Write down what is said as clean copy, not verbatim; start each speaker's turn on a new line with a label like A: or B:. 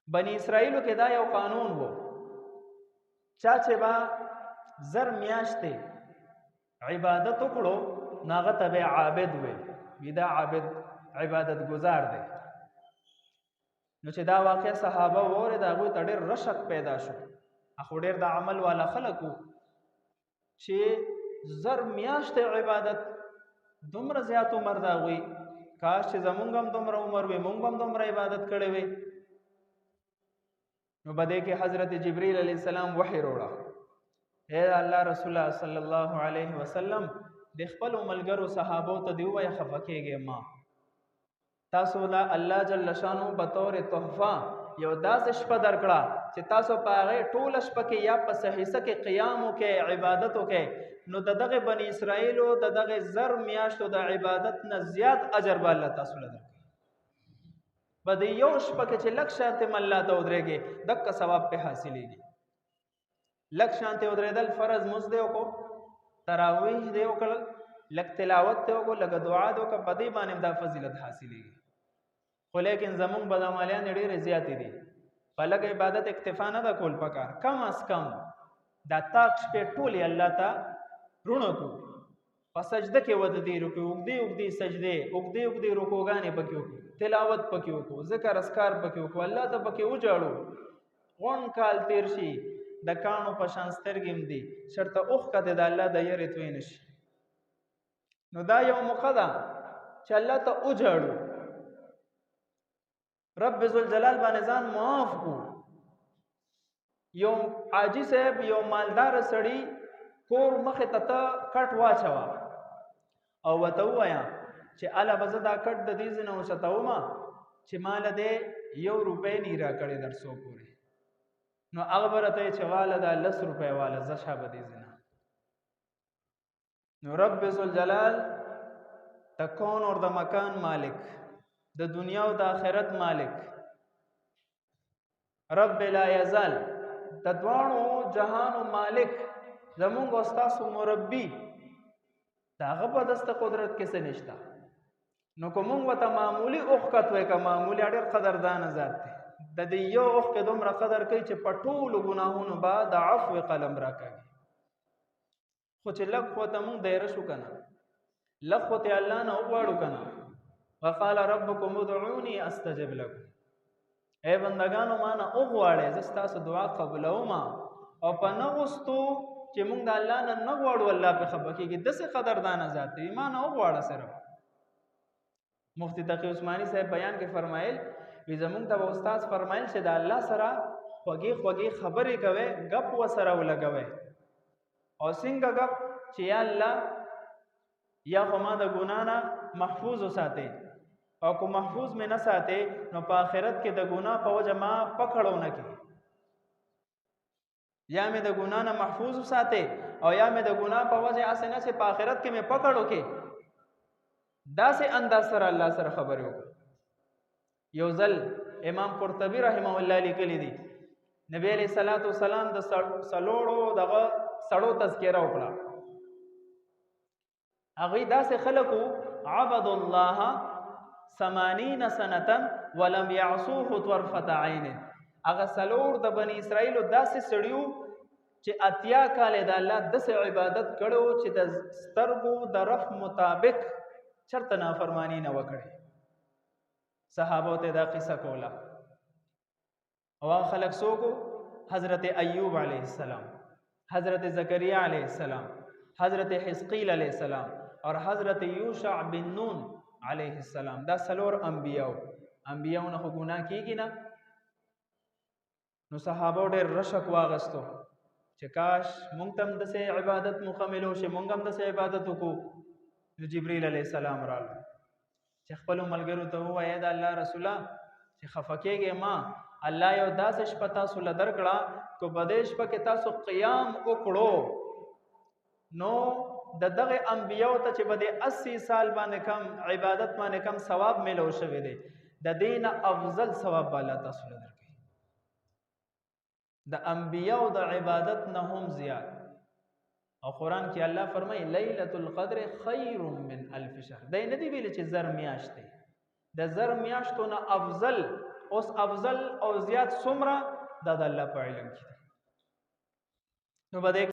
A: بنی اسرائیلو کې دا یو قانون وو، چا چې با زر میاشتې عبادت وکړو نو هغه ته به عابد وي، دا عابد عبادت گزار دی. نو چې دا واقع صحابه وره دا غوي ته ډېر رشک پیدا شو، اخو ډېر د عمل والا خلکو چې زر میاشتې عبادت دومره زیات عمر دا غوي، کاش چې زمونږ هم دومره عمر وي، مونږ هم دومره عبادت کړی وي. نو بده کې حضرت جبرئیل علیہ السلام وحی وروړه، اے الله رسول الله صلی الله علیه وسلم د خپل ملګرو صحابو ته دی وای خفکیږي، ما تاسو لا الله جل شانو بطور تحفه یو داس شپه درکړه چې تاسو په هغه ټول شپه کې یا په صحیحه کې قیام وکې عبادت وکې، نو دغه بنی اسرائیل او دغه زر میاشتو د عبادت نه زیات اجر به الله تاسو لره درکړي. بده یو شپه کې چې لک شانته مله ته ودرېږي دغه ثواب په حاصلېږي. لک شانته ودرېدل فرض مزده کو، تراویح دی وکړل، لک تلاوت ته وکړو، لک دعا دو کا بدی باندې دا فضیلت حاصلېږي. خو لیکن زمون بدعملیان ډېرې زیاتې دي، په لږ عبادت اکتفا نه ده کول پکار، کم از کم دا تاک شپې ټولې الله ته رونو کو، په سجده کې وددي رکوع اوږدې اوږدې سجدې اوږدې اوږدې رکوعګانې پکې وکړو، تلاوت پکې وکړو، ذکر اذکار پکې وکړو، الله ته پکې وجاړو. غون کال تیر شي د کانو په شان سترګې دي شرطه اوښکه د الله د یری توی نشي. نو دا یو موقع ده چې الله ته وجاړو، رب ذوالجلال باندې ځان معاف کو. یو حاجی صاحب یو مالدار سړی کور مخه ته کټ واچوا او وته وایا چې الا بزه دا کټ د دې زنه وشتاوما چې مال دې 1 روپۍ نه را کړی درسو پوری، نو هغه برته چې والا دا 10 روپۍ والا زشا به دې زنه. نو رب ذوالجلال د کون اور د مکان مالک، د دنیا او د آخرت مالک، رب لا یزال د دوانو جهان مالک، زمونږ استاد مربی داغه په دسته قدرت کې څه نشتا. نو کوم وته معمولی اوخکت وای کا معمولی ډېر قدردان ذات دی، د دې یو اوخ کې دومره قدر کوي چې پټول ګناهونو بعد عفو قلم راکړي. خو چې لږ خو ته مونږ دایره شو کنه، لږ خو ته الله نه وغواړو کنه، وقال ربكم ادعوني استجب لكم، اے بندگانو مانا وغواړئ زه ستاسو دعا قبولوم، او په نغوستو چې مونږ د الله نه نه غواړو الله په خبر کېږي، داسې قدردانه ذات دی، ایمان وغواړه صرف. مفتی تقی عثماني صاحب بیان کې فرمایل وی زمونږ ته استاد فرمایل چې د الله سره خوږې خوږې خبرې کوي، غپ وسره ولګوي، او څنګه غپ چې یا الله یا خو ما د ګنا نه محفوظ وساتي، او کو محفوظ مې نه ساتي نو په آخرت کې د ګنا په وجه ما پکړو نه کی، یا مې د ګنا نه محفوظ وساتي او یا مې د ګنا په وجه اسنه چې په آخرت کې مې پکړو کې. دا سه انداز سره الله سره خبرې وکړه. یو ځل امام قرطبي رحمه الله لیکلی دی، نبی علیہ الصلوۃ والسلام د سلوړو دغه سړو تذکرہ وکړه. هغه داسې خلکو عبد الله 80 سنه ولم يعصوه طرفه عين، هغه سلوړ د بنی اسرائیل داسې سړیو چې اتیا کال د الله داسې عبادت کړو چې د سترګو د رف مطابق چرته نافرمانی نه وکړي. صحابه ته دا قصه کوله، او خلک سوکو حضرت ایوب علیہ السلام، حضرت زکریا علیہ السلام، حضرت حزقیل علیہ السلام اور حضرت یوشع بن نون علیہ السلام. دا سلور انبیاء نه خو ګناه کیږي نه. نو صحابه ډېر رشک واغستو چې کاش مونږ تم دسه عبادت مکمل شي، مونږ هم دسه عبادت وکړو. نو جبرئیل علیہ السلام راغله چې خپل ملګرو ته وایي دا الله رسوله چې خفکیږي ما الله یو داسې شپه تاسو له درکړه کو بدیش په کې تاسو قیام وکړو، نو دغه انبیاء ته چې بده 80 سال باندې کم عبادت باندې کم ثواب ملو شوی دی، د دین افضل ثواب الله تاسو له درکړي. د انبیاء د عبادت نه هم زیات. او قرآن کې الله فرمایي لیلۃ القدر خیر من الف شهر. دا نه دی ویل چې زر میاشت دی، د زر میاشتو نه افضل اوس افضل او زیات څومره دا د الله په علم کې نو بده